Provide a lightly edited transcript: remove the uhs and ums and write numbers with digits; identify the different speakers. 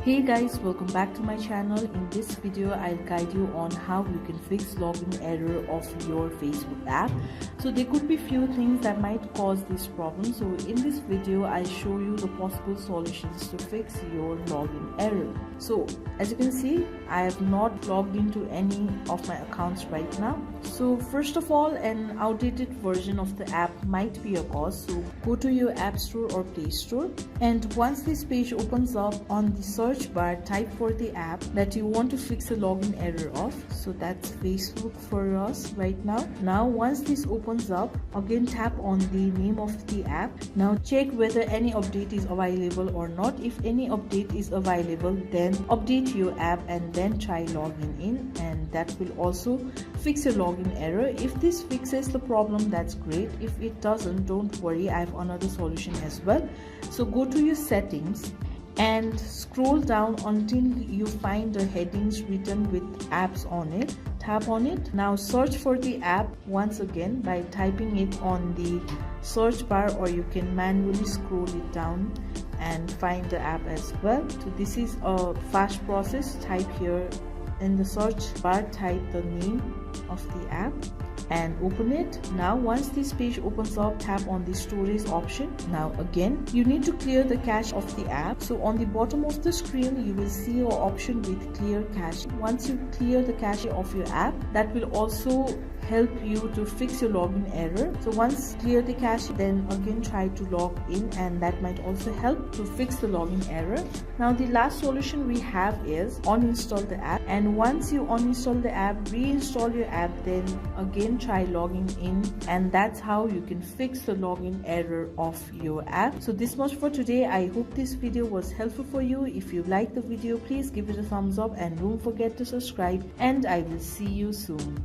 Speaker 1: Hey guys, welcome back to my channel. In this video I'll guide you on how you can fix login error of your Facebook app. So there could be few things that might cause this problem. So in this video I'll show you the possible solutions to fix your login error. So as you can see, I have not logged into any of my accounts right now. So first of all, an outdated version of the app might be a cause. So go to your App Store or Play Store, and once this page opens up, on the search bar type for the app that you want to fix a login error of. So that's Facebook for us right now. Now once this opens up, again tap on the name of the app. Now check whether any update is available or not. If any update is available, then update your app and then try logging in, and that will also fix your login error. If this fixes the problem, that's great. If it doesn't, don't worry, I have another solution as well. So go to your settings and scroll down until you find the headings written with apps on it. Tap on it. Now search for the app once again by typing it on the search bar, or you can manually scroll it down and find the app as well. So this is a fast process. Type here in the search bar, type the name of the app and open it. Now once this page opens up, tap on the storage option. Now again you need to clear the cache of the app. So on the bottom of the screen you will see your option with clear cache. Once you clear the cache of your app, that will also help you to fix your login error. So once clear the cache, then again try to log in, and that might also help to fix the login error. Now the last solution we have is uninstall the app, and once you uninstall the app, reinstall your app, then again try logging in, and that's how you can fix the login error of your app. So this much for today. I hope this video was helpful for you. If you like the video, please give it a thumbs up and don't forget to subscribe, and I will see you soon.